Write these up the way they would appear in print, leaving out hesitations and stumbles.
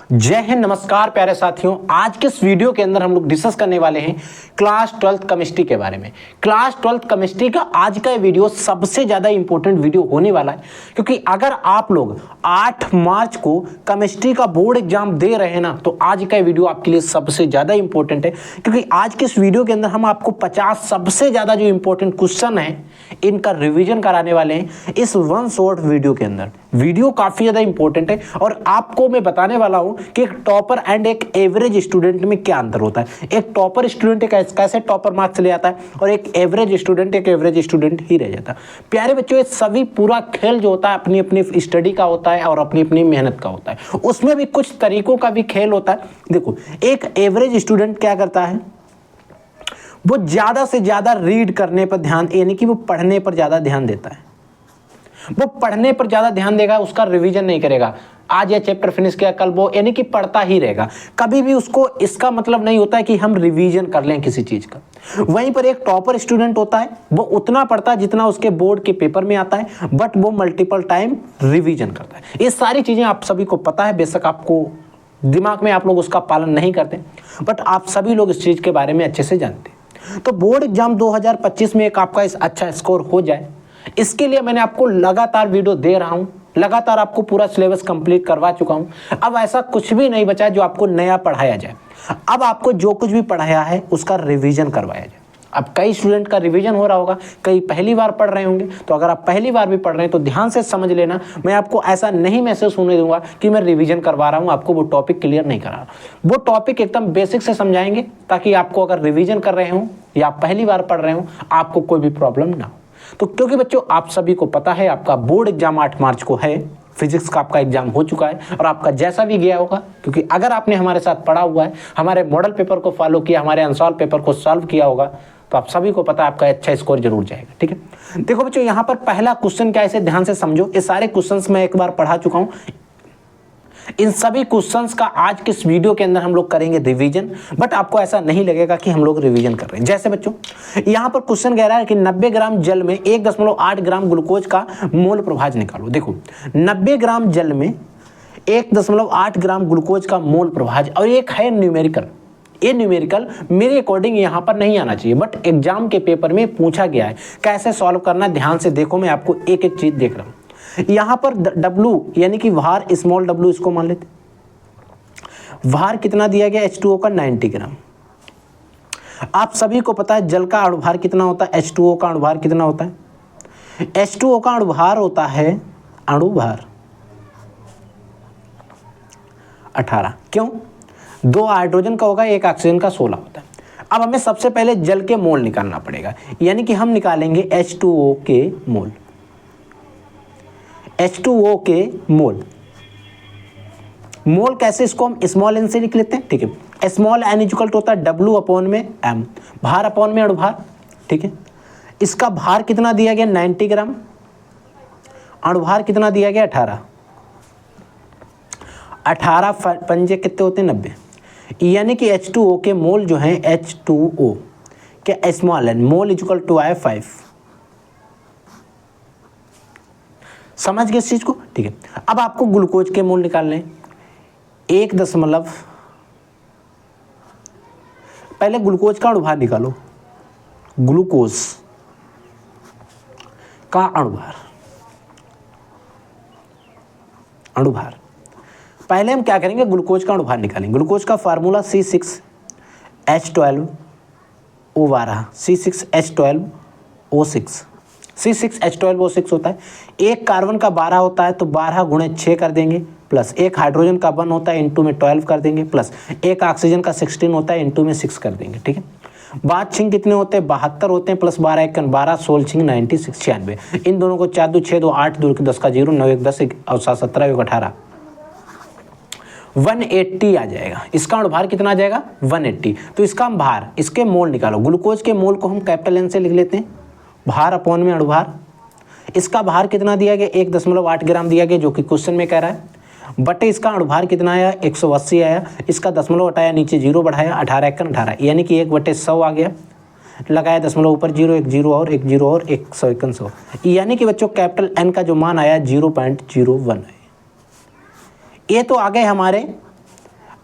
जय हिंद, नमस्कार प्यारे साथियों। आज के इस वीडियो के अंदर हम लोग डिस्कस करने वाले हैं क्लास 12th केमिस्ट्री के बारे में। क्लास 12th केमिस्ट्री का आज का ये वीडियो सबसे ज़्यादा इंपॉर्टेंट वीडियो होने वाला है, क्योंकि अगर आप लोग 8 मार्च को केमिस्ट्री का बोर्ड एग्जाम दे रहे हैं ना, तो आज का ये वीडियो आपके लिए सबसे ज़्यादा इंपॉर्टेंट है, क्योंकि आज के इस वीडियो के अंदर हम आपको 50 सबसे ज़्यादा जो इंपॉर्टेंट क्वेश्चन है इनका रिवीजन कराने वाले हैं इस वन शॉर्ट वीडियो के अंदर। वीडियो काफ़ी ज़्यादा इंपॉर्टेंट है और आपको मैं बताने वाला हूं कि एक टॉपर एंड एक एवरेज स्टूडेंट में क्या अंतर होता है। एक टॉपर स्टूडेंट कैसे टॉपर मार्क्स ले आता है और एक एवरेज स्टूडेंट ही रह जाता है। प्यारे बच्चों, ये सभी पूरा खेल जो होता है अपनी अपनी स्टडी का होता है और अपनी अपनी मेहनत का होता है। उसमें भी कुछ तरीकों का भी खेल होता है। देखो, एक एवरेज स्टूडेंट क्या करता है, वो ज़्यादा से ज़्यादा रीड करने पर ध्यान, यानी कि वो पढ़ने पर ज़्यादा ध्यान देता है। वो पढ़ने पर ज़्यादा ध्यान देगा, उसका रिवीजन नहीं करेगा। आज ये चैप्टर फिनिश किया, कल वो, यानी कि पढ़ता ही रहेगा। कभी भी उसको इसका मतलब नहीं होता है कि हम रिवीजन कर लें किसी चीज़ का। वहीं पर एक टॉपर स्टूडेंट होता है, वो उतना पढ़ता है जितना उसके बोर्ड के पेपर में आता है, बट वो मल्टीपल टाइम रिवीजन करता है। ये सारी चीज़ें आप सभी को पता है, बेशक आपको दिमाग में आप लोग उसका पालन नहीं करते, बट आप सभी लोग इस चीज़ के बारे में अच्छे से जानते हैं। तो बोर्ड एग्जाम 2025 में एक आपका इस अच्छा स्कोर हो जाए, इसके लिए मैंने आपको लगातार वीडियो दे रहा हूं, लगातार आपको पूरा सिलेबस कंप्लीट करवा चुका हूं। अब ऐसा कुछ भी नहीं बचा है जो आपको नया पढ़ाया जाए। अब आपको जो कुछ भी पढ़ाया है उसका रिवीजन करवाया जाए। अब कई स्टूडेंट का रिवीजन हो रहा होगा, कई पहली बार पढ़ रहे होंगे, तो अगर आप पहली बार भी पढ़ रहे हैं तो ध्यान से समझ लेना। मैं आपको ऐसा नहीं महसूस होने दूंगा कि मैं रिवीजन करवा रहा हूं, आपको वो टॉपिक क्लियर नहीं करा रहा। वो टॉपिक एकदम बेसिक से समझाएंगे, ताकि आपको अगर रिवीजन कर रहे हो या आप पहली बार पढ़ रहे हो, आपको कोई भी प्रॉब्लम ना हो। तो क्योंकि बच्चों आप सभी को पता है आपका बोर्ड एग्जाम 8 मार्च को है, फिजिक्स का आपका एग्जाम हो चुका है और आपका जैसा भी गया होगा, क्योंकि अगर आपने हमारे साथ पढ़ा हुआ है, हमारे मॉडल पेपर को फॉलो किया, हमारे अनसॉल्व पेपर को सॉल्व किया होगा, तो आप सभी को पता है आपका अच्छा स्कोर जरूर जाएगा। ठीक है, देखो बच्चों, यहाँ पर पहला क्वेश्चन क्या है, इसे ध्यान से समझो। ये सारे क्वेश्चंस मैं एक बार पढ़ा चुका हूँ। इन सभी क्वेश्चंस का आज के इस वीडियो के अंदर हम लोग करेंगे रिवीजन, बट आपको ऐसा नहीं लगेगा कि हम लोग रिवीजन कर रहे हैं। जैसे बच्चों, यहाँ पर क्वेश्चन कह रहा है कि 90 ग्राम जल में 1.8 ग्राम ग्लूकोज का मोल प्रभाज निकालो। देखो, 90 ग्राम जल में 1.8 ग्राम ग्लूकोज का मोल प्रभाज, और एक है न्यूमेरिकल। ये न्यूमेरिकल मेरे अकॉर्डिंग यहाँ पर नहीं आना चाहिए, बट एग्जाम के पेपर में पूछा गया है। कैसे सॉल्व करना, ध्यान से देखो, मैं आपको एक एक चीज देख रहा हूँ। यहां पर W यानी कि भार, स्मॉल w इसको मान लेते। भार कितना दिया गया H2O का, 90 ग्राम। आप सभी को पता है जल का अणुभार कितना होता है, H2O का अणुभार कितना होता है। H2O का अणुभार होता है, अणुभार 18। क्यों? 2 हाइड्रोजन का होगा, 1 ऑक्सीजन का 16 होता है। अब हमें सबसे पहले जल के मोल निकालना पड़ेगा, यानी कि हम निकालेंगे H2O के मोल। H2O के मोल, मोल कैसे, इसको हम स्मॉल n से लिख लेते हैं। ठीक है, स्मॉल n इक्वल होता है W अपॉन में m, भार अपॉन में अणुभार। ठीक है, इसका भार कितना दिया गया, 90 ग्राम, अणुभार कितना दिया गया, 18 पंजे कितने होते हैं, 90। यानी कि H2O के मोल जो हैं, H2O के small n mole equal to आए 5। समझ गए इस चीज को। ठीक है, अब आपको ग्लूकोज के मोल निकालने हैं। 1 दशमलव, पहले ग्लूकोज का अणुभार निकालो। ग्लूकोज का अणुभार पहले हम क्या करेंगे, ग्लूकोज का अणुभार निकालेंगे। ग्लूकोज का फार्मूला C6H12O12, C6H12O6, C6H12O6 होता है। एक कार्बन का 12 होता है, तो 12 गुणे 6 कर देंगे, प्लस एक हाइड्रोजन का 1 होता है, इंटू में 12 कर देंगे, प्लस एक ऑक्सीजन का 16 होता है, इंटू में 6 कर देंगे। ठीक है, 5 छिंग कितने होते हैं, 72 होते हैं, प्लस 12 1 12, 16 छिंग 96, 96। इन दोनों को 4 2 6 2 8 2 10 का 0, 9 1 10 और 7 17 1 18, 180 आ जाएगा। इसका अणुभार कितना आ जाएगा, 180। तो इसका हम भार, इसके मोल निकालो। ग्लूकोज के मोल को हम कैपिटल N से लिख लेते हैं, भार अपॉन में अणुभार। इसका भार कितना दिया गया, 1.8 ग्राम दिया गया, जो कि क्वेश्चन में कह रहा है, बटे इसका अणुभार कितना आया, 180 आया। इसका दशमलव हटाया, नीचे 0 बढ़ाया, 18 1 18, यानी कि 1/100 आ गया। लगाया दशमलव ऊपर 0, 1 0 और 1 0 और 100 100, यानी कि बच्चों कैपिटल N का जो मान आया 0.01 है। ये तो आ गए हमारे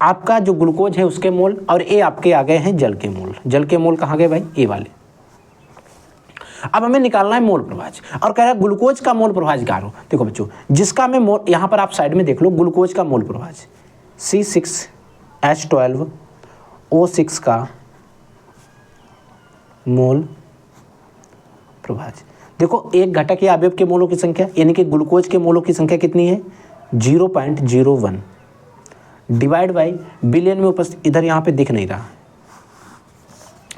आपका जो ग्लूकोज है उसके मोल, और ए आपके आ गए हैं जल के मोल। जल के मोल कहाँ गए भाई, ए वाले। अब हमें निकालना है मोल प्रभाज, और कह रहा है ग्लूकोज का मोल प्रभाज निकालो। देखो बच्चों, जिसका हमें मोल, यहाँ पर आप साइड में देख लो, ग्लूकोज का मोल प्रभाज C6H12O6 का मोल प्रभाज। देखो एक घटक या अवयव के मोलों की संख्या, यानी कि ग्लूकोज के मोलों की संख्या कितनी है 0.01 डिवाइड बाई बिलियन में उपस्थित, इधर यहाँ पे दिख नहीं रहा,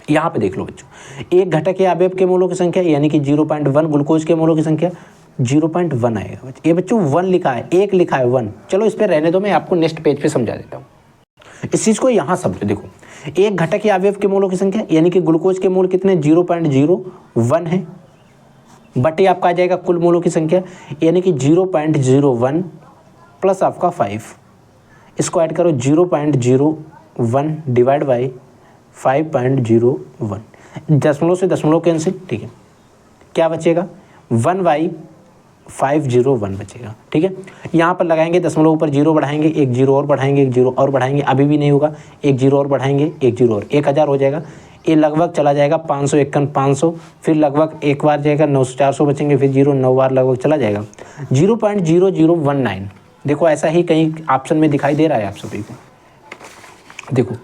यहाँ पे देख लो बच्चों, एक घटक या अवयव के मोलों की संख्या यानी कि 0.1, ग्लूकोज के मोलों की संख्या 0.1 आएगा। ये बच्चों 1 लिखा है, 1 लिखा है 1, चलो इस पे रहने दो, मैं आपको नेक्स्ट पेज पे समझा देता हूँ। इस चीज़ को यहाँ समझो। देखो एक घटक या अवयव के मोलों की संख्या यानी कि ग्लूकोज के मोल कितने 0.01 है, बटे आपका आ जाएगा कुल मोलों की संख्या यानी कि 0.01 प्लस आपका 5, इसको ऐड करो 0.01 डिवाइड बाई 5.01, दशमलव से दशमलव कैंसिल, ठीक है, क्या बचेगा 1/501 बचेगा। ठीक है, यहाँ पर लगाएंगे दशमलव ऊपर 0 बढ़ाएंगे, एक 0 और बढ़ाएंगे, एक 0 और बढ़ाएंगे, अभी भी नहीं होगा, एक 0 और बढ़ाएंगे, एक 0 और, 1000 हो जाएगा। ये लगभग चला जाएगा 551 500, फिर लगभग एक बार जाएगा 900 400 बचेंगे, फिर 0 9 बार लगभग चला जाएगा 0.0019। देखो ऐसा ही कहीं ऑप्शन में दिखाई दे रहा है आप सभी को। देखो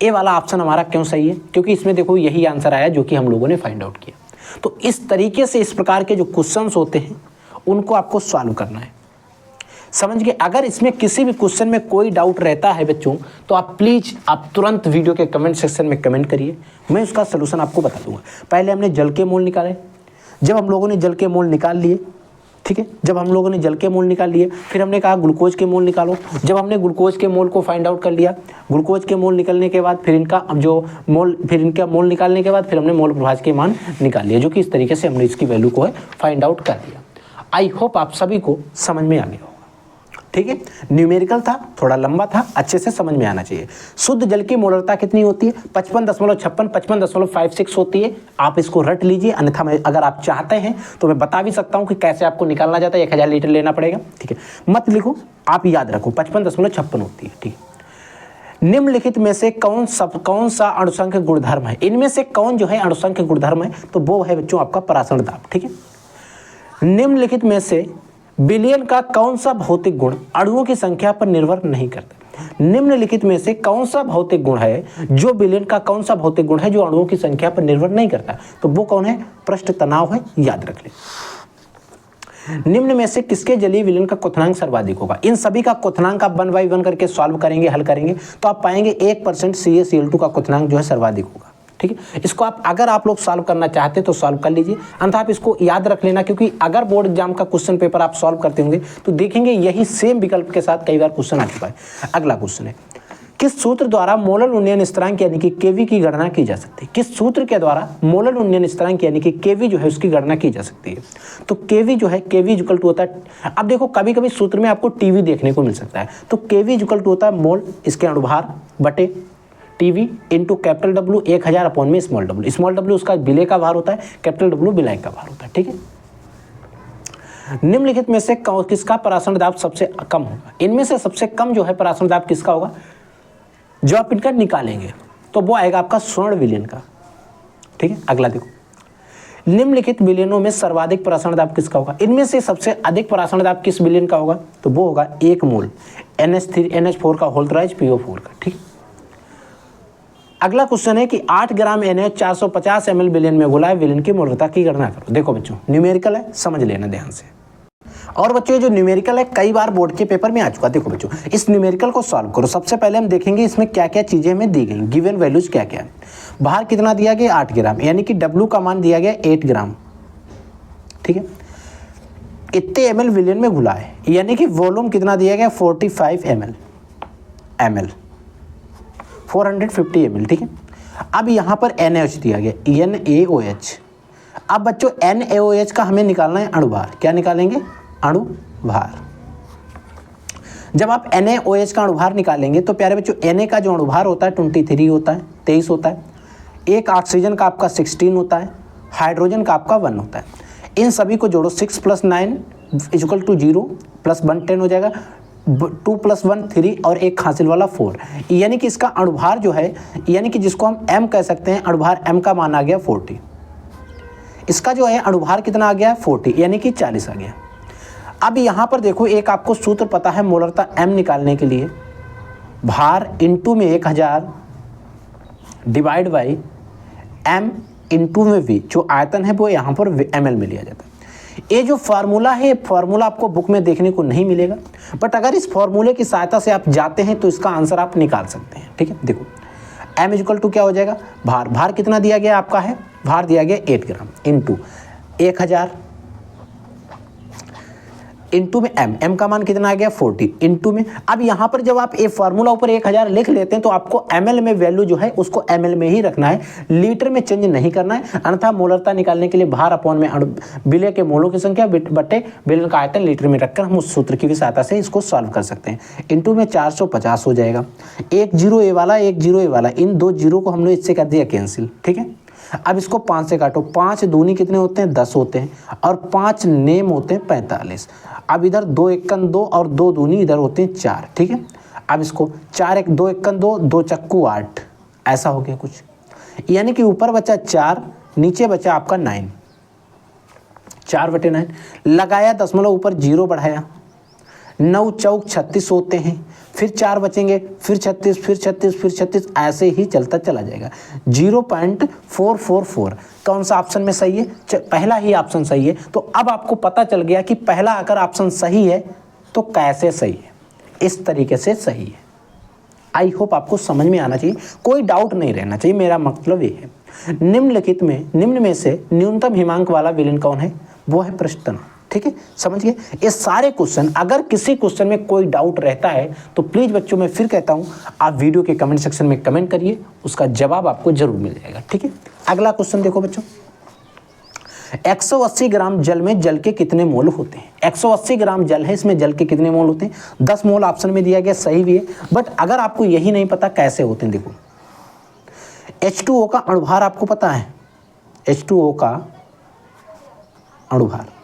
ए वाला ऑप्शन हमारा क्यों सही है, क्योंकि इसमें देखो यही आंसर आया जो कि हम लोगों ने फाइंड आउट किया। तो इस तरीके से इस प्रकार के जो क्वेश्चंस होते हैं उनको आपको सॉल्व करना है, समझ गए। अगर इसमें किसी भी क्वेश्चन में कोई डाउट रहता है बच्चों तो आप प्लीज़ आप तुरंत वीडियो के कमेंट सेक्शन में कमेंट करिए, मैं उसका सलूशन आपको बता दूंगा। पहले हमने जल के मोल निकाले, जब हम लोगों ने जल के मोल निकाल लिए, ठीक है, जब हम लोगों ने जल के मोल निकाल लिए, फिर हमने कहा ग्लूकोज के मोल निकालो। जब हमने ग्लूकोज के मोल को फाइंड आउट कर लिया, ग्लूकोज के मोल निकलने के बाद फिर इनका जो मोल, फिर इनका मोल निकालने के बाद फिर हमने मोल प्रभाज के मान निकाल लिया, जो कि इस तरीके से हमने इसकी वैल्यू को है फाइंड आउट कर दिया। आई होप आप सभी को समझ में आ गया होगा। ठीक है, न्यूमेरिकल था, थोड़ा लंबा था, अच्छे से समझ में आना चाहिए। शुद्ध जल की मोलरता कितनी होती है 55.56 55.56 होती है। आप इसको रट लीजिए, अन्यथा मैं अगर आप चाहते हैं तो मैं बता भी सकता हूं कि कैसे आपको निकालना जाता है। 1000 लीटर लेना पड़ेगा, ठीक है, मत लिखो, आप याद रखो 55.56 होती है। ठीक है, निम्नलिखित में से कौन सा अणुसंख्य गुणधर्म है, इनमें से कौन जो है अणुसंख्य गुणधर्म है, तो वो है बच्चों आपका परासरण दाब। ठीक है, निम्नलिखित में से बिलियन का कौन सा भौतिक गुण अणुओं की संख्या पर निर्भर नहीं करता। निम्नलिखित में से कौन सा भौतिक गुण है जो बिलियन का कौन सा भौतिक गुण है जो अणुओं की संख्या पर निर्भर नहीं करता, तो वो कौन है, पृष्ठ तनाव है, याद रख ले। निम्न में से किसके जलीय विलयन का क्वथनांक सर्वाधिक होगा। इन सभी का क्वथनांक आप 1 बाई 1 करके सॉल्व करेंगे, हल करेंगे, तो आप पाएंगे 1% CaCl2 का क्वथनांक जो है सर्वाधिक होगा। ठीक है, इसको आप अगर आप लोग सॉल्व करना चाहते हैं तो सॉल्व कर लीजिए, अन्यथा आप इसको याद रख लेना, क्योंकि अगर बोर्ड एग्जाम का क्वेश्चन पेपर आप सॉल्व करते होंगे तो देखेंगे यही सेम विकल्प के साथ कई बार क्वेश्चन आ चुका है। अगला क्वेश्चन है, किस सूत्र द्वारा मोलर उन्नयन स्थिरांक यानी कि केवी की गणना की जा सकती है। किस सूत्र के द्वारा मोलर उन्नयन स्थिरांक यानी कि केवी जो है उसकी गणना की जा सकती है। तो केवी जो है, केवी इक्वल टू होता है, अब देखो कभी कभी सूत्र में आपको टीवी देखने को मिल सकता है, तो केवी इक्वल टू होता है मोल इसके अणुभार बटे TV into capital W 1000 upon में स्मॉल डब्ल्यू। स्मॉल डब्ल्यू उसका विलय का भार होता है, कैपिटल डब्ल्यू विलायक का भार होता है। ठीक है, निम्नलिखित में से किसका परासरण दाब सबसे कम होगा। इनमें से सबसे कम जो है परासरण दाब किसका होगा, जो आप इनका निकालेंगे तो वो आएगा आपका स्वर्ण विलयन का। ठीक है, अगला देखो, निम्नलिखित विलयनों में सर्वाधिक परासरण दाब किसका होगा। इनमें से सबसे अधिक परासरण दाब किस विलयन का होगा, तो वो होगा 1 मोल NH4 का होल राइज PO4 का। ठीक, अगला क्वेश्चन है कि 8 ग्राम NH 450 ml विलयन में घुला है, विलयन की मोलरता की गणना करो। देखो बच्चों न्यूमेरिकल है, समझ लेना ध्यान से। और बच्चों ये जो न्यूमेरिकल है कई बार बोर्ड के पेपर में आ चुका है। देखो बच्चों इस न्यूमेरिकल को सॉल्व करो। सबसे पहले हम देखेंगे इसमें क्या क्या चीजें हमें दी गई, गिवन वैल्यूज क्या क्या है। बाहर कितना दिया गया 8 ग्राम, यानी कि W का मान दिया गया 8 ग्राम। ठीक है, इतने ml विलयन में घुला है, यानी कि वॉल्यूम कितना दिया गया 45 ml 450 ml। ठीक है, अब यहाँ पर NaOH दिया गया NaOH। अब बच्चों NaOH का हमें निकालना है अणुभार। क्या निकालेंगे, अणुभार। जब आप NaOH का अणुभार निकालेंगे तो प्यारे बच्चों Na का जो अणुभार होता है 23 होता है, 23 होता है। एक ऑक्सीजन का आपका 16 होता है, हाइड्रोजन का आपका 1 होता है। इन सभी को जोड़ो, 6 + 9 = 0 + 1 10 हो जाएगा, 2 + 1 3 और एक हासिल वाला 4, यानी कि इसका अणुभार जो है, यानी कि जिसको हम m कह सकते हैं, अणुभार m का मान आ गया 40। इसका जो है अणुभार कितना आ गया 40, यानी कि 40 आ गया। अब यहाँ पर देखो, एक आपको सूत्र पता है मोलरता m निकालने के लिए, भार इंटू में 1000 डिवाइड बाई m इंटू में v, जो आयतन है वो यहाँ पर ml में लिया जाता है। ये जो फार्मूला है, फार्मूला आपको बुक में देखने को नहीं मिलेगा, बट अगर इस फार्मूले की सहायता से आप जाते हैं तो इसका आंसर आप निकाल सकते हैं। ठीक है, देखो m इक्वल टू क्या हो जाएगा, भार कितना दिया गया आपका है, भार दिया गया 8 ग्राम इंटू 1000 इंटू में m का मान कितना आ गया 40 इंटू में। अब यहाँ पर जब आप ये फार्मूला ऊपर 1000 लिख लेते हैं तो आपको ml में वैल्यू जो है उसको ml में ही रखना है, लीटर में चेंज नहीं करना है। अन्यथा मोलरता निकालने के लिए भार अपॉन में विलय के मोलों की संख्या बटे विलयन का आयतन लीटर में रखकर हम उस सूत्र की भी सहायता से इसको सॉल्व कर सकते हैं। इंटू में 450 हो जाएगा, एक जीरो ए वाला, एक जीरो ए वाला, इन दो जीरो को हमने इससे कर दिया कैंसिल। ठीक है, अब इसको 5 से काटो, 5 दूनी कितने होते हैं 10 होते हैं, और 5 नेम होते हैं 45। अब इधर 2 एकन 2 और 2 दूनी इधर होते हैं 4। ठीक है, अब इसको 4 एक 2 एकन 2, 2 चक्कू 8, ऐसा हो गया कुछ, यानी कि ऊपर बचा 4, नीचे बचा आपका 9, 4/9 लगाया, दशमलव ऊपर 0 बढ़ाया, 9 चौक 36 होते हैं, फिर 4 बचेंगे, फिर 36, फिर 36, फिर 36, ऐसे ही चलता चला जाएगा। 0.444 कौन सा ऑप्शन में सही है, पहला ही ऑप्शन सही है। तो अब आपको पता चल गया कि पहला अगर ऑप्शन सही है तो कैसे सही है, इस तरीके से सही है। आई होप आपको समझ में आना चाहिए, कोई डाउट नहीं रहना चाहिए, मेरा मतलब ये है। निम्न में से न्यूनतम हिमांक वाला विलयन कौन है, वो है पृष्ठतनाव। ठीक है, समझ गए। ये सारे क्वेश्चन, अगर किसी क्वेश्चन में कोई डाउट रहता है तो प्लीज बच्चों मैं फिर कहता हूं, आप वीडियो के कमेंट सेक्शन में कमेंट करिए, उसका जवाब आपको जरूर मिल जाएगा। ठीक है, अगला क्वेश्चन देखो बच्चों, 180 ग्राम जल में जल के कितने मोल होते हैं। 180 ग्राम जल है, इसमें जल के कितने मोल होते हैं, 10 मोल ऑप्शन में दिया गया, सही भी है। बट अगर आपको यही नहीं पता कैसे होते हैं, देखो H2O का अणुभार आपको पता है, H2O का अणुभार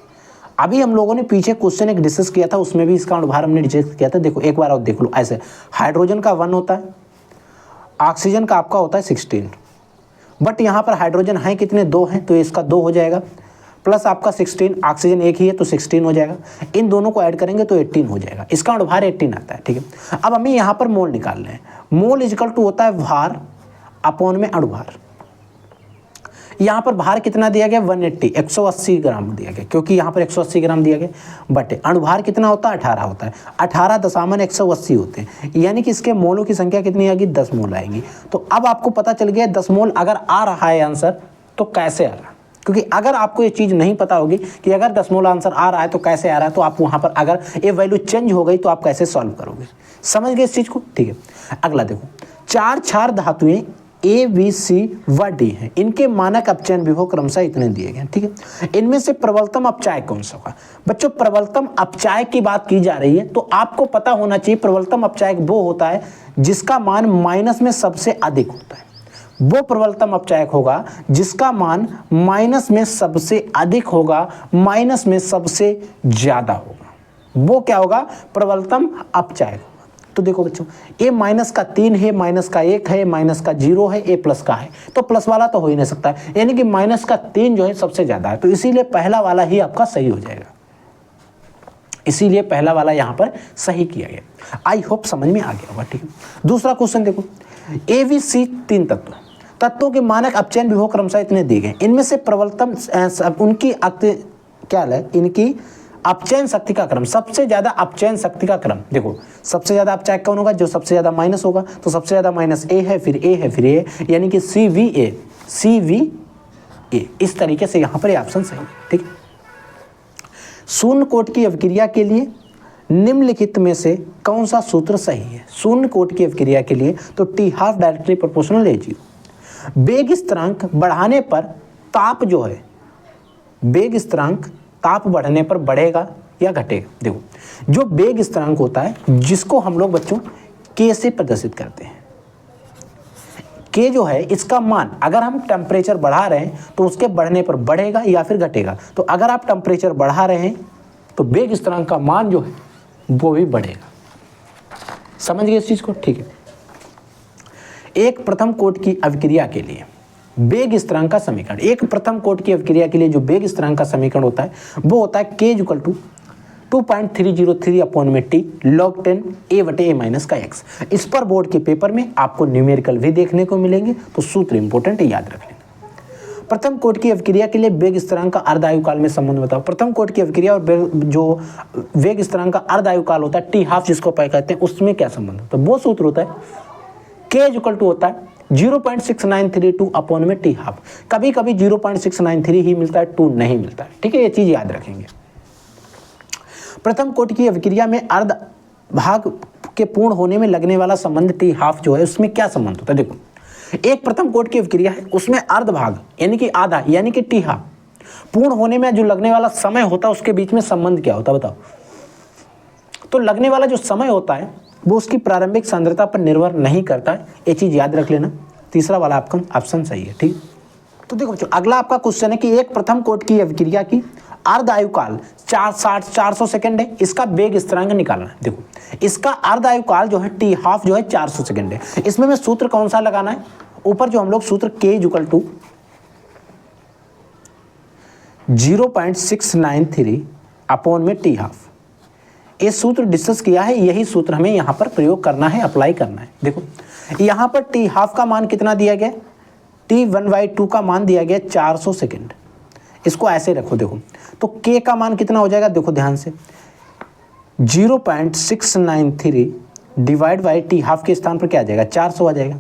अभी हम लोगों ने पीछे क्वेश्चन एक डिस्कस किया था, उसमें भी इसका अणुभार हमने डिस्कस किया था। देखो एक बार और देख लो, ऐसे हाइड्रोजन का 1 होता है, ऑक्सीजन का आपका होता है 16, बट यहाँ पर हाइड्रोजन है कितने, 2 हैं, तो इसका 2 हो जाएगा, प्लस आपका 16, ऑक्सीजन एक ही है तो 16 हो जाएगा, इन दोनों को ऐड करेंगे तो 18 हो जाएगा, इसका अणुभार 18 आता है। ठीक है, अब हमें यहाँ पर मोल निकालना है, मोल इक्वल टू होता है भार अपॉन में अणुभार। यहाँ पर भार कितना दिया गया 180 ग्राम दिया गया, क्योंकि यहाँ पर 180 ग्राम दिया गया, बटे अणुभार कितना होता है 18 होता है, 18.180 होते हैं, यानी कि इसके मोलों की संख्या कितनी आएगी 10 मोल आएंगी। तो अब आपको पता चल गया 10 मोल अगर आ रहा है आंसर तो कैसे आ रहा है, क्योंकि अगर आपको ये चीज़ नहीं पता होगी कि अगर 10 मोल आंसर आ रहा है तो कैसे आ रहा है, तो आप वहाँ पर अगर ये वैल्यू चेंज हो गई तो आप कैसे सॉल्व करोगे, समझ गए इस चीज़ को। ठीक है, अगला देखो, 4 क्षार धातुएं A, B, C व D हैं, इनके मानक अपचयन विभव क्रमशः इतने दिए गए। ठीक है, इनमें से प्रबलतम अपचाय कौन सा होगा। बच्चों प्रबलतम अपचाय की बात की जा रही है, तो आपको पता होना चाहिए प्रबलतम अपचायक वो होता है जिसका मान माइनस में सबसे अधिक होता है, वो प्रबलतम अपचायक होगा जिसका मान माइनस में सबसे अधिक होगा, माइनस में सबसे ज्यादा होगा, वो क्या होगा प्रबलतम अपचायक। तो देखो बच्चों, ए माइनस का 3 है, माइनस का 1 है, माइनस का 0 है, ए प्लस का है, तो प्लस वाला तो हो ही नहीं सकता है, यानी कि माइनस का 3 जो है सबसे ज्यादा है, तो इसीलिए पहला वाला ही आपका सही हो जाएगा, इसीलिए पहला वाला यहाँ पर सही किया गया। आई होप समझ में आ गया होगा। ठीक है, दूसरा क्वेश्चन देखो, ए बी सी 3 तत्वों के मानक अपचयन विभव क्रमशः इतने दिए गए, इनमें से प्रबलतम उनकी क्या है, इनकी अपचयन शक्ति का क्रम, सबसे ज्यादा अपचयन शक्ति का क्रम। देखो सबसे ज्यादा अपचायक कौन होगा, जो सबसे ज्यादा माइनस होगा, तो सबसे ज्यादा माइनस ए है, फिर ए है, फिर ए, यानी कि CV ए, इस तरीके से यहाँ पर ये ऑप्शन सही है। ठीक, शून्य कोट की अभिक्रिया के लिए निम्नलिखित में से कौन सा सूत्र सही है। शून्य कोट की अभिक्रिया के लिए तो T½ डायरेक्टली प्रोपोर्शनल A0। वेग स्थिरांक बढ़ाने पर ताप जो है, वेग स्थिरांक ताप बढ़ने पर बढ़ेगा या घटेगा। देखो जो वेग स्थिरांक होता है जिसको हम लोग बच्चों K से प्रदर्शित करते हैं, K जो है इसका मान अगर हम टेम्परेचर बढ़ा रहे हैं तो उसके बढ़ने पर बढ़ेगा या फिर घटेगा। तो अगर आप टेम्परेचर बढ़ा रहे हैं तो वेग स्थिरांक का मान जो है वो भी बढ़ेगा। समझ गए इस चीज को? ठीक है। एक प्रथम कोटि की अभिक्रिया के लिए वेग स्थिरांक का समीकरण, एक प्रथम कोटि की अभिक्रिया के लिए जो वेग स्थिरांक का समीकरण होता है वो होता है k इक्वल टू 2.303 अपॉन में t log 10 a बटे a माइनस का x। इस पर बोर्ड के पेपर में आपको न्यूमेरिकल भी देखने को मिलेंगे, तो सूत्र इंपॉर्टेंट है, याद रख लेना। प्रथम कोटि की अभिक्रिया के लिए वेग स्थिरांक का अर्ध आयुकाल में संबंध बताओ। प्रथम कोटि की अभिक्रिया और जो वेग स्थिरांक का अर्ध आयुकाल होता है t हाफ जिसको कहते हैं, उसमें क्या संबंध होता है? वो सूत्र होता है k इक्वल टू होता है 0.6932 अपॉन में t हाफ। कभी कभी 0.693 ही मिलता है, 2 नहीं मिलता है, ठीक है, ये चीज याद रखेंगे। प्रथम कोटि की अभिक्रिया में अर्ध भाग के पूर्ण होने में लगने वाला संबंध t हाफ जो है उसमें क्या संबंध होता है? देखो, एक प्रथम कोटि की अभिक्रिया है, उसमें अर्ध भाग यानी कि आधा यानी कि t हाफ पूर्ण होने में जो लगने वाला समय होता है उसके बीच में संबंध क्या होता है बताओ? तो लगने वाला जो समय होता है वो उसकी प्रारंभिक सांद्रता पर निर्भर नहीं करता है, ये चीज याद रख लेना। तीसरा वाला आपका ऑप्शन सही है, ठीक। तो देखो बच्चों, अगला आपका क्वेश्चन है कि एक प्रथम कोटि की अभिक्रिया की अर्ध आयुकाल 400 सेकंड है, इसका वेग स्थिरांक निकालना है। देखो, इसका अर्ध आयुकाल जो है t हाफ जो है 400 सेकंड है। इसमें मैं सूत्र कौन सा लगाना है? ऊपर जो हम लोग सूत्र k इक्वल टू 0.693 अपॉन में t हाफ, ये सूत्र डिस्कस किया है, यही सूत्र हमें यहाँ पर प्रयोग करना है, अप्लाई करना है। देखो, यहाँ पर t हाफ का मान कितना दिया गया? t1/2 का मान दिया गया 400 सेकंड। इसको ऐसे रखो। देखो, तो k का मान कितना हो जाएगा? देखो ध्यान से, 0.693 डिवाइड बाई t हाफ के स्थान पर क्या आ जाएगा? 400 आ जाएगा।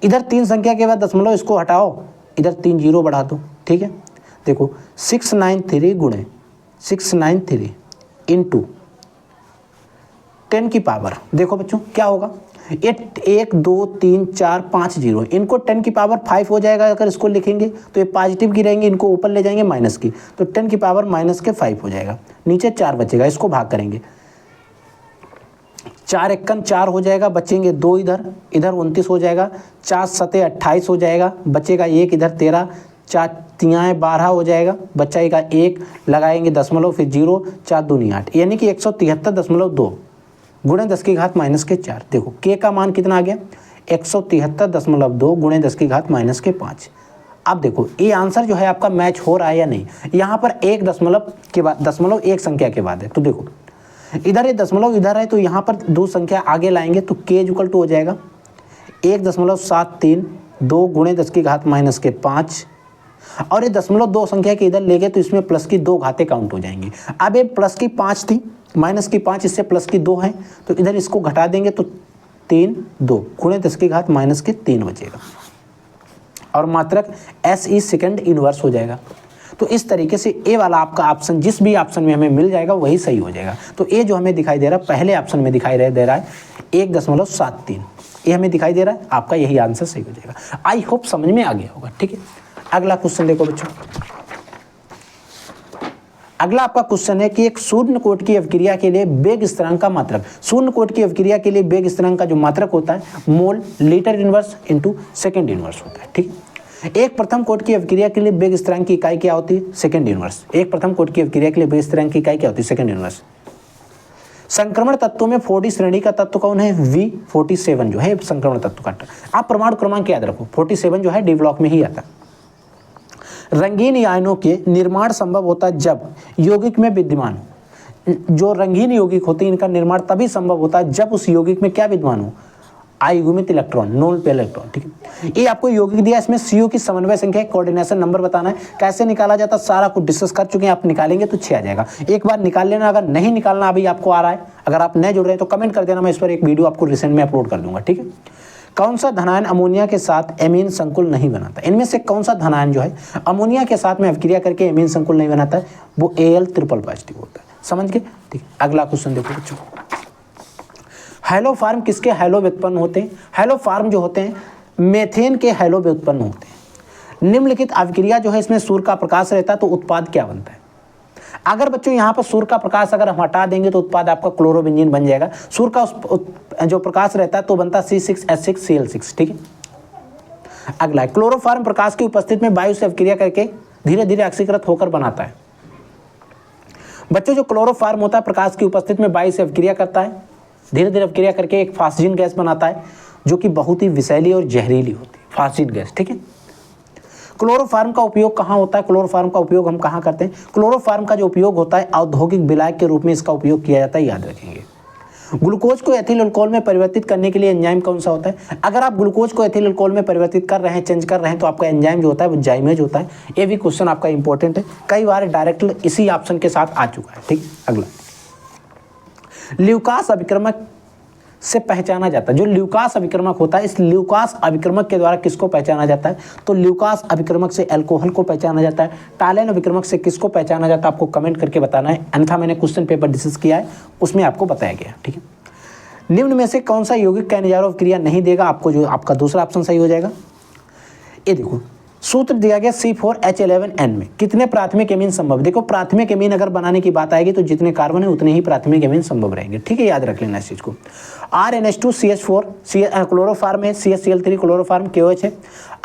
इधर 3 संख्या के बाद दशमलव इसको हटाओ, इधर 3 जीरो बढ़ा दो, ठीक है। देखो 693 गुणे 693 इंटू 10 की पावर, देखो बच्चों क्या होगा? 1 2 3 4 5 जीरो, इनको 10 की पावर 5 हो जाएगा। अगर इसको लिखेंगे तो ये पॉजिटिव की रहेंगे, इनको ऊपर ले जाएंगे माइनस की, तो 10 की पावर माइनस के 5 हो जाएगा। नीचे 4 बचेगा, इसको भाग करेंगे, 4 एकन 4 हो जाएगा, बचेंगे 2 इधर 29 हो जाएगा, 4 सते 28 हो जाएगा, बचेगा 1 इधर 13, 4 तियाएँ 12 हो जाएगा, बचाएगा 1, लगाएंगे दशमलव फिर 0, 4 दूनी 8, यानी कि 173.2 गुणे 10 की घात माइनस के 4। देखो k का मान कितना आ गया? 173.2 गुणे 10 की घात माइनस के 5। अब देखो ये आंसर जो है आपका मैच हो रहा है या नहीं? यहाँ पर एक दशमलव के बाद, दशमलव एक संख्या के बाद है, तो देखो इधर ये दशमलव इधर है, तो यहाँ पर 2 संख्या आगे लाएंगे तो k इक्वल टू हो जाएगा 1.732 गुणे 10 की घात माइनस के 5, और ये दशमलव 2 संख्या के इधर ले गए तो इसमें प्लस की 2 घातें काउंट हो जाएंगी। अब ये प्लस की 5 थी, माइनस की 5, इससे प्लस की 2 है, तो इधर इसको घटा देंगे तो 3 2 गुणे 10 की घात माइनस के 3 बचेगा, और मात्रक SE सेकंड इनवर्स हो जाएगा। तो इस तरीके से ए वाला आपका ऑप्शन, जिस भी ऑप्शन में हमें मिल जाएगा वही सही हो जाएगा। तो ए जो हमें दिखाई दे रहा है, पहले ऑप्शन में दिखाई दे रहा है 1.73, ये हमें दिखाई दे रहा है, आपका यही आंसर सही हो जाएगा। आई होप समझ में आ गया होगा, ठीक है। अगला क्वेश्चन देखो बच्चों, अगला आपका क्वेश्चन है कि एक शून्य कोटि की अभिक्रिया के लिए वेग स्थिरांक का मात्रक, शून्य कोटि की अभिक्रिया के लिए वेग स्थिरांक का जो मात्रक होता है mole litre inverse into second inverse होता है, ठीक। एक प्रथम कोटि की अभिक्रिया के लिए वेग स्थिरांक की इकाई क्या होती है? Second inverse. एक प्रथम कोटि की अभिक्रिया के लिए वेग स्थिरांक की इकाई क्या होती है? Second inverse. संक्रमण तत्वों में 4D श्रेणी का तत्व कौन है? V47 जो है संक्रमण तत्व का। आप परमाणु क्रमांक याद रखो, 47 जो है डी ब्लॉक में ही आता है। रंगीन आयनों के निर्माण संभव होता है जब यौगिक में विद्यमान, जो रंगीन यौगिक होते हैं इनका निर्माण तभी संभव होता है जब उस यौगिक में क्या विद्यमान हो? अयुग्मित इलेक्ट्रॉन, नॉन पेयर इलेक्ट्रॉन, ठीक है। ये आपको यौगिक दिया, इसमें CO की समन्वय संख्या, कोऑर्डिनेशन नंबर बताना है। कैसे निकाला जाता है सारा कुछ डिस्कस कर चुके हैं, आप निकालेंगे तो 6 आ जाएगा। एक बार निकाल लेना, अगर नहीं निकालना अभी आपको आ रहा है, अगर आप नए जुड़ रहे हैं तो कमेंट कर देना, मैं इस पर एक वीडियो आपको रिसेंट में अपलोड कर दूंगा, ठीक है। कौन सा धनायन अमोनिया के साथ एमीन संकुल नहीं बनाता? इनमें से कौन सा धनायन जो है अमोनिया के साथ में अभिक्रिया करके एमीन संकुल नहीं बनाता है? वो Al ट्रिपल पॉजिटिव होता है, समझ गए, ठीक। अगला क्वेश्चन देखो बच्चों, हैलो फार्म किसके हैलो व्युत्पन्न होते हैं? हैलो फार्म जो होते हैं मेथेन के हैलो व्युत्पन्न होते हैं। निम्नलिखित अभिक्रिया जो है इसमें सूर्य का प्रकाश रहता है तो उत्पाद क्या बनता है? अगर बच्चों यहाँ पर सूर्य का प्रकाश अगर हम हटा देंगे तो उत्पाद आपका क्लोरोबेंजीन बन जाएगा। सूर्य का जो प्रकाश रहता है तो बनता है C6H6Cl6, ठीक है। अगला है क्लोरोफॉर्म प्रकाश की उपस्थिति में वायु से अभिक्रिया करके धीरे धीरे ऑक्सीकृत होकर बनाता है। बच्चों जो क्लोरोफॉर्म होता है प्रकाश की उपस्थिति में वायु से अभिक्रिया करता है धीरे धीरे अपक्रिया करके एक फास्जिन गैस बनाता है जो कि बहुत ही विषैली और जहरीली होती है, फास्जिन गैस। ठीक है। क्लोरोफार्म का उपयोग कहाँ होता है? क्लोरोफार्म का उपयोग हम कहाँ करते हैं? क्लोरोफार्म का जो उपयोग होता है औद्योगिक विलायक के रूप में इसका उपयोग किया जाता है, याद रखेंगे। ग्लूकोज को एथिल अल्कोहल में परिवर्तित करने के लिए एंजाइम कौन सा होता है? अगर आप ग्लूकोज को एथिल अल्कोहल में परिवर्तित कर रहे हैं, चेंज कर रहे हैं, तो आपका एंजाइम जो होता है वो जाइमेज होता है। ये भी क्वेश्चन आपका इंपॉर्टेंट है, कई बार डायरेक्ट इसी ऑप्शन के साथ आ चुका है। ठीक। अगला, ल्यूकास अभिक्रमक से पहचाना जाता है। जो ल्यूकास अभिक्रमक होता है, इस ल्यूकास अभिक्रमक के द्वारा किसको पहचाना जाता है? तो ल्यूकास अभिक्रमक से अल्कोहल को पहचाना जाता है। टालेन अभिक्रमक से किसको पहचाना जाता है? आपको कमेंट करके बताना है, अन्यथा मैंने क्वेश्चन पेपर डिस्कस किया है, उसमें आपको बताया गया। ठीक है। निम्न में से कौन सा यौगिक काइनेजारो अभिक्रिया नहीं देगा? आपको जो आपका दूसरा ऑप्शन सही हो जाएगा। ये देखो, सूत्र दिया गया C4H11N में कितने प्राथमिक एमीन संभव? देखो, प्राथमिक एमीन अगर बनाने की बात आएगी तो जितने कार्बन है उतने ही प्राथमिक एमीन संभव रहेंगे। ठीक है, याद रख लेना इस चीज को। RNH2CH4 क्लोरोफार्म है, CH_Cl3 क्लोरोफार्म, KOH है,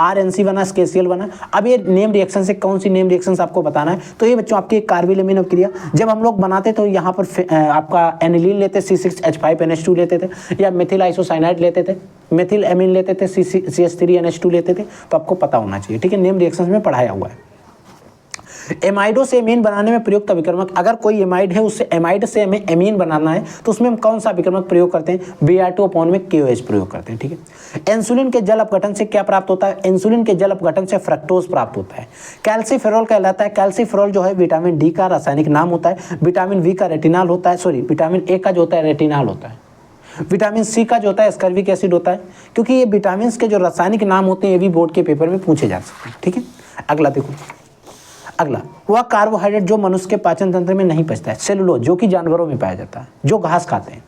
RNC बना, KCl बना। अब ये नेम रिएक्शन से कौन सी नेम रिएक्शन आपको बताना है? तो ये बच्चों आपकी कार्बिल एमीन अभिक्रिया। जब हम लोग बनाते तो यहाँ पर आपका एनिलीन लेते, C6H5NH2 लेते थे, या मेथिल आइसोसाइनाइड लेते थे, मेथिल एमीन लेते थे, CH3NH2 लेते थे, तो आपको पता होना चाहिए। ठीक है, नेम रिएक्शंस में पढ़ाया हुआ है। एमाइडो से एमीन बनाने में प्रयुक्त अभिक्रमक, अगर कोई एमाइड है उससे एमाइड से हमें एमीन बनाना है तो उसमें हम कौन सा अभिक्रमक प्रयोग करते हैं? Br2 में KOH प्रयोग करते हैं। ठीक है। इंसुलिन के जल अपघटन से क्या प्राप्त होता है? इंसुलिन के जल अपघटन से फ्रक्टोज प्राप्त होता है। कैल्सीफेरॉल कहलाता है। कैल्सीफेरॉल जो है विटामिन डी का रासायनिक नाम होता है। विटामिन वी का रेटिनॉल होता है, सॉरी विटामिन ए का जो होता है रेटिनॉल होता है। विटामिन सी का जो होता है एस्कर्बिक एसिड होता है। क्योंकि ये विटामिन के जो रासायनिक नाम होते हैं ये भी बोर्ड के पेपर में पूछे जा सकते हैं। ठीक है। अगला देखो, अगला वह कार्बोहाइड्रेट जो मनुष्य के पाचन तंत्र में नहीं पचता है। सेलुलोज जो कि जानवरों में पाया जाता है, जो घास खाते हैं,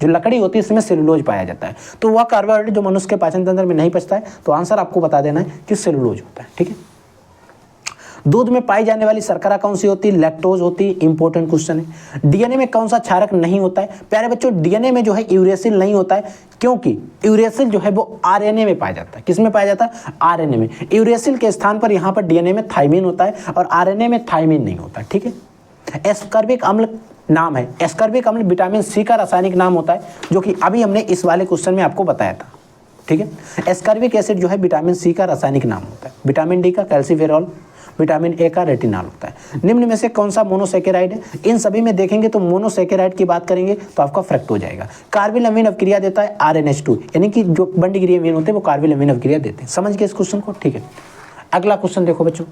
जो लकड़ी होती है इसमें सेलुलोज पाया जाता है। तो वह कार्बोहाइड्रेट जो मनुष्य के पाचन तंत्र में नहीं पचता है, तो आंसर आपको बता देना है कि सेलुलोज होता है। ठीक है। दूध में पाई जाने वाली शर्करा कौन सी होती है? लैक्टोज होती है। इंपॉर्टेंट क्वेश्चन है। डीएनए में कौन सा क्षारक नहीं होता है? प्यारे बच्चों, डीएनए में जो है यूरेसिल नहीं होता है, क्योंकि यूरेसिल जो है वो आरएनए में पाया जाता है। किस में पाया जाता है? आरएनए में। यूरेसिल के स्थान पर यहाँ पर डीएनए में थाइमिन होता है और आरएनए में थाइमिन नहीं होता। ठीक है। एस्कर्बिक अम्ल नाम है। एस्कर्बिक अम्ल विटामिन सी का रासायनिक नाम होता है, जो कि अभी हमने इस वाले क्वेश्चन में आपको बताया था। ठीक है। एस्कर्बिक एसिड जो है विटामिन सी का रासायनिक नाम होता है। विटामिन डी का कैल्सीफेरॉल, विटामिन ए का रेटिनॉल होता है। निम्न में से कौन सा मोनोसैकेराइड है? इन सभी में देखेंगे तो मोनोसैकेराइड की बात करेंगे तो आपका फ्रक्ट हो जाएगा। कार्बिल अमीन अभिक्रिया देता है RNH2, यानी कि जो 1 डिग्री अमीन होते हैं वो कार्बिल अमीन अभिक्रिया देते हैं। समझ गए इस क्वेश्चन को? ठीक है। अगला क्वेश्चन देखो बच्चों,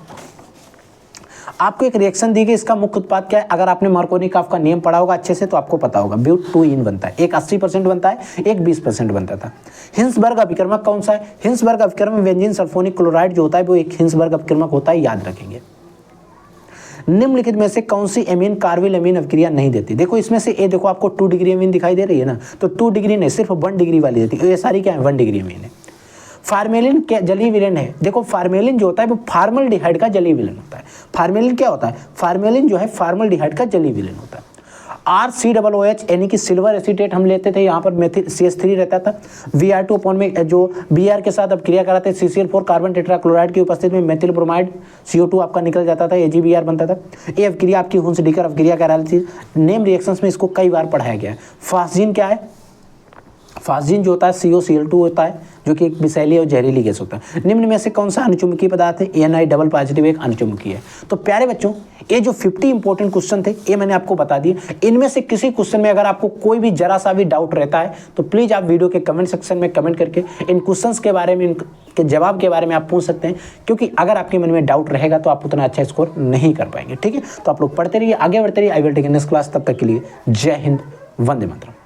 आपको एक रिएक्शन दी गई, इसका मुख्य उत्पाद क्या है? अगर आपने मार्कोनिकॉफ का नियम पढ़ा होगा अच्छे से तो आपको पता होगा। ब्यूट 2 बनता है, एक 80% बनता है, एक 20% बनता था। हिंसबर्ग अभिक्रमक कौन सा है? हिंसबर्ग अभिक्रमक बेंजीन सल्फोनिक क्लोराइड जो होता है वो एक हिंसबर्ग अभिक्रमक होता है, याद रखेंगे। निम्नलिखित में से कौन सी एमीन कार्बिल अमीन अभिक्रिया नहीं देती? देखो इसमें से ये देखो आपको 2 डिग्री अमीन दिखाई दे रही है ना, तो 2 डिग्री नहीं, सिर्फ 1 डिग्री वाली देती है। ये सारी क्या है? 1 डिग्री अमीन है। फार्मेलिन क्या जलीय विलेन है? देखो फार्मेलिन जो होता है वो फार्मलडिहाइड का जलीय विलेन होता है। फार्मेलिन क्या होता है? फार्मेलिन जो है फार्मलडिहाइड का जलीय विलेन होता है। RCOOH यानी कि सिल्वर एसीटेट हम लेते थे, यहाँ पर मेथिल CH3 रहता था। Br2 में जो Br के साथ अब क्रिया कराते CCl4 कार्बन टेट्राक्लोराइड की उपस्थिति में मेथिल ब्रोमाइड CO2 आपका निकल जाता था, AgBr बनता था। ये अभिक्रिया आपकी हुंस-डिकर अभिक्रिया कहलाती थी। नेम रिएक्शंस में इसको कई बार पढ़ाया गया है। फास्जिन क्या है? फास्जिन जो होता है COCl2 होता है, जो कि एक विषैली और जहरीली गैस होता है। निम्न में से कौन सा अनुचुंबकीय पदार्थ है? Ni डबल पॉजिटिव एक अनुचुंबकीय है। तो प्यारे बच्चों, ये जो 50 इंपॉर्टेंट क्वेश्चन थे ये मैंने आपको बता दिए। इनमें से किसी क्वेश्चन में अगर आपको कोई भी जरा सा भी डाउट रहता है तो प्लीज़ आप वीडियो के कमेंट सेक्शन में कमेंट करके इन क्वेश्चंस के बारे में, इनके जवाब के बारे में आप पूछ सकते हैं, क्योंकि अगर आपके मन में डाउट रहेगा तो आप उतना अच्छा स्कोर नहीं कर पाएंगे। ठीक है, तो आप लोग पढ़ते रहिए, आगे बढ़ते रहिए। I will take next class. तब तक के लिए जय हिंद, वंदे मातरम।